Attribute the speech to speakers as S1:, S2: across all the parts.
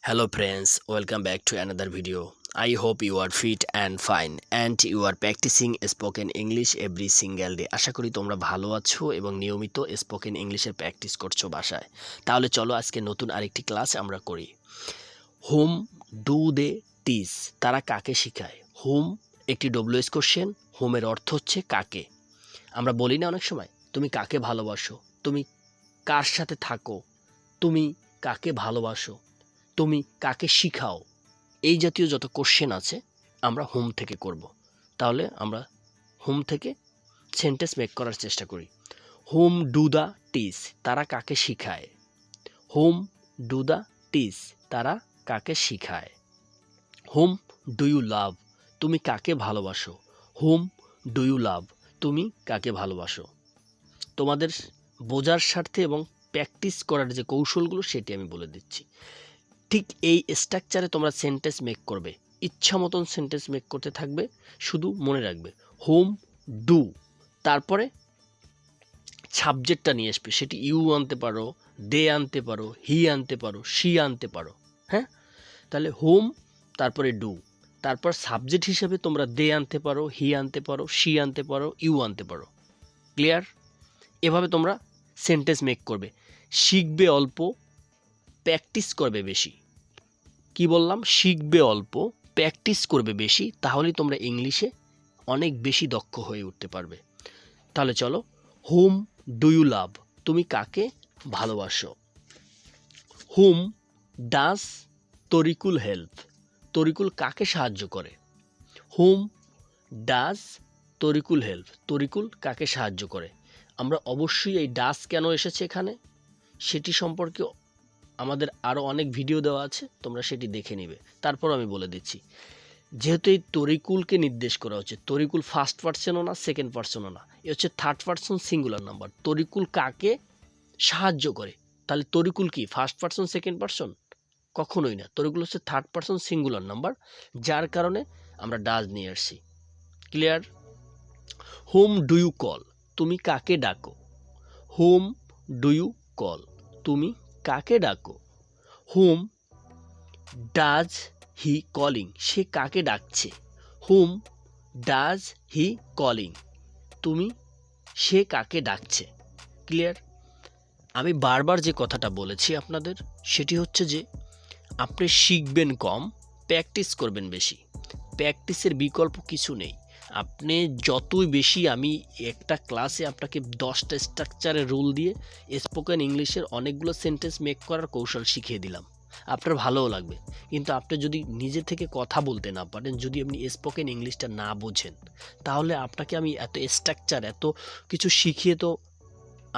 S1: Hello friends, welcome back to another video. I hope you are fit and fine and you are practicing spoken English every single day. আশা করি তোমরা ভালো আছো এবং নিয়মিত spoken ইংলিশের practice করছো বাসায়। তাহলে চলো আজকে নতুন আরেকটি ক্লাস আমরা করি। হোম ডু দে টিচ, তারা কাকে শেখায়? হোম একটি ডব্লিউএস কোশ্চেন। হোমের অর্থ হচ্ছে কাকে। আমরা বলি না অনেক সময় তুমি কাকে ভালোবাসো, তুমি কার সাথে থাকো, তুমি কাকে ভালোবাসো, তুমি কাকে শিখাও, এই জাতীয় যত কোশ্চেন আছে আমরা হোম থেকে করব। তাহলে আমরা হোম থেকে সেন্টেন্স মেক করার চেষ্টা করি। হোম ডু দ্য টিচ, তারা কাকে শিখায়। হোম ডু দ্য টিচ, তারা কাকে শিখায়। হোম ডু ইউ লাভ, তুমি কাকে ভালোবাসো। হোম ডু ইউ লাভ, তুমি কাকে ভালোবাসো। তোমাদের বোঝার স্বার্থে এবং প্র্যাকটিস করার যে কৌশলগুলো সেটি আমি বলে দিচ্ছি। ঠিক এই স্ট্রাকচারে তোমরা সেন্টেন্স মেক করবে, ইচ্ছা মতন সেন্টেন্স মেক করতে থাকবে। শুধু মনে রাখবে হোম ডু, তারপরে সাবজেক্টটা নিয়ে আসবে। সেটি ইউ আনতে পারো, দে আনতে পারো, হি আনতে পারো, শি আনতে পারো। হ্যাঁ, তাহলে হোম তারপরে ডু, তারপর সাবজেক্ট হিসেবে তোমরা দে আনতে পারো, হি আনতে পারো, শি আনতে পারো, ইউ আনতে পারো। ক্লিয়ার? এভাবে তোমরা সেন্টেন্স মেক করবে। শিখবে অল্প, প্র্যাকটিস করবে বেশি। কি বললাম? শিখবে অল্প, প্র্যাকটিস করবে বেশি, তাহলেই তোমরা ইংলিশে অনেক বেশি দক্ষ হয়ে উঠতে পারবে। তাহলে চলো, হোম ডু ইউ লাভ, তুমি কাকে ভালোবাসো। Home does Tarikul help, Tarikul কাকে সাহায্য করে। Home does Tarikul help, Tarikul কাকে সাহায্য করে। আমরা অবশ্যই এই ডাজ কেন এসেছে এখানে সেটি সম্পর্কে আমাদের আরও অনেক ভিডিও দেওয়া আছে, তোমরা সেটি দেখে নিবে। তারপর আমি বলে দিচ্ছি, যেহেতু এই তরিকুলকে নির্দেশ করা হচ্ছে, তরিকুল ফার্স্ট পার্সনও না, সেকেন্ড পার্সনও না, এ হচ্ছে third person singular number. Tarikul কাকে সাহায্য করে, তাহলে তরিকুল কি ফার্স্ট পার্সন সেকেন্ড পার্সন? কখনোই না, তরিকুল হচ্ছে থার্ড পার্সন সিঙ্গুলার নাম্বার, যার কারণে আমরা ডাজ নিয়ে আসছি। Clear? Whom do you call, তুমি কাকে ডাকো। হোম ডু ইউ কল, তুমি কাকে ডাকো। হোম ডাজ হি কলিং, সে কাকে ডাকছে। হোম ডাজ হি কলিং, তুমি সে কাকে ডাকছে। ক্লিয়ার? আমি বারবার যে কথাটা বলেছি আপনাদের, সেটি হচ্ছে যে আপনি শিখবেন কম, প্র্যাকটিস করবেন বেশি। প্র্যাকটিসের বিকল্প কিছু নেই। আপনি যতই বেশি, আমি একটা ক্লাসে আপনাকে 10টা স্ট্রাকচারের রুল দিয়ে স্পোকেন ইংলিশের অনেকগুলো সেন্টেন্স মেক করার কৌশল শিখিয়ে দিলাম, আপনার ভালোও লাগবে। কিন্তু আপনি যদি নিজে থেকে কথা বলতে না পারেন, যদি আপনি স্পোকেন ইংলিশটা না বোঝেন, তাহলে আপনাকে আমি এত স্ট্রাকচার, এত কিছু শিখিয়ে তো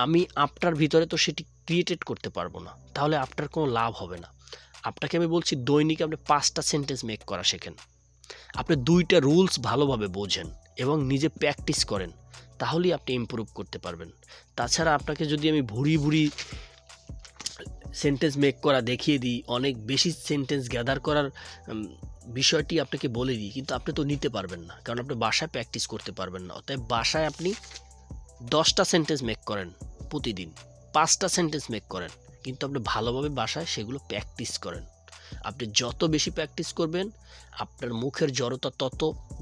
S1: আমি আপনার ভিতরে তো সেটি ক্রিয়েটেড করতে পারবো না, তাহলে আপনার কোনো লাভ হবে না। আপনাকে আমি বলছি দৈনিক আপনি 5টা সেন্টেন্স মেক করা শেখেন, আপনি 2টা রুলস ভালোভাবে বোঝেন এবং নিজে প্র্যাকটিস করেন, তাহলেই আপনি ইমপ্রুভ করতে পারবেন। তাছাড়া আপনাকে যদি আমি ভুরি ভুরি সেন্টেন্স মেক করা দেখিয়ে দিই, অনেক বেশি সেন্টেন্স গ্যাদার করার বিষয়টি আপনাকে বলে দিই, কিন্তু আপনি তো নিতে পারবেন না, কারণ আপনি বাসায় প্র্যাকটিস করতে পারবেন না। অতএব বাসায় আপনি 10টা সেন্টেন্স মেক করেন প্রতিদিন, 5টা সেন্টেন্স মেক করেন, কিন্তু আপনি ভালোভাবে বাসায় সেগুলো প্র্যাকটিস করেন। আপনি যত বেশি প্র্যাকটিস করবেন, আপনার মুখের জড়তা তত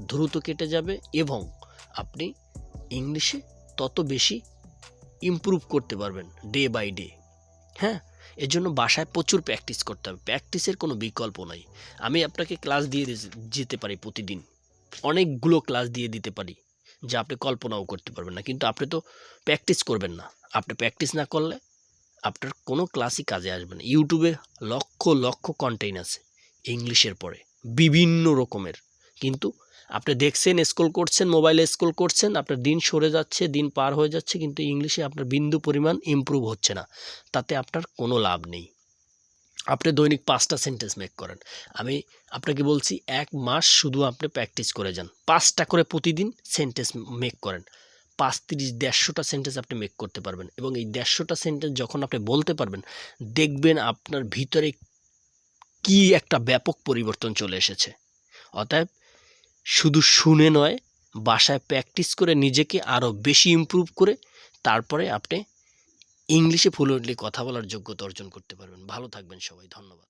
S1: দ্রুত কেটে যাবে এবং আপনি ইংলিশে তত বেশি ইমপ্রুভ করতে পারবেন ডে বাই ডে। হ্যাঁ, এর জন্য বাসায় প্রচুর প্র্যাকটিস করতে হবে, প্র্যাকটিসের কোনো বিকল্প নাই। আমি আপনাকে ক্লাস দিয়ে যেতে পারি প্রতিদিন, অনেকগুলো ক্লাস দিয়ে দিতে পারি যা আপনি কল্পনাও করতে পারবেন না, কিন্তু আপনি তো প্র্যাকটিস করবেন না। আপনি প্র্যাকটিস না করলে আপনার কোনো ক্লাসই কাজে আসবে না। ইউটিউবে লক্ষ লক্ষ কন্টেন্ট আছে ইংলিশের পরে, বিভিন্ন রকমের, কিন্তু আপনি দেখছেন, স্ক্রল করছেন, মোবাইলে স্ক্রল করছেন, আপনার দিন সরে যাচ্ছে, দিন পার হয়ে যাচ্ছে, কিন্তু ইংলিশে আপনার বিন্দু পরিমাণ ইমপ্রুভ হচ্ছে না, তাতে আপনার কোনো লাভ নেই। আপনি দৈনিক 5টা সেন্টেন্স মেক করেন। আমি আপনাকে বলছি 1 মাস শুধু আপনি প্র্যাকটিস করে যান, 5টা করে প্রতিদিন সেন্টেন্স মেক করেন। 5, 30, 150টা সেন্টেন্স আপনি মেক করতে পারবেন, এবং এই 150টা সেন্টেন্স যখন আপনি বলতে পারবেন, দেখবেন আপনার ভিতরে কি একটা ব্যাপক পরিবর্তন চলে এসেছে। অতএব শুধু শুনে নয়, বাসায় প্র্যাকটিস করে নিজেকে আরও বেশি ইমপ্রুভ করে তারপরে আপনি ইংলিশে ফ্লুয়েন্টলি কথা বলার যোগ্যতা অর্জন করতে পারবেন। ভালো থাকবেন সবাই, ধন্যবাদ।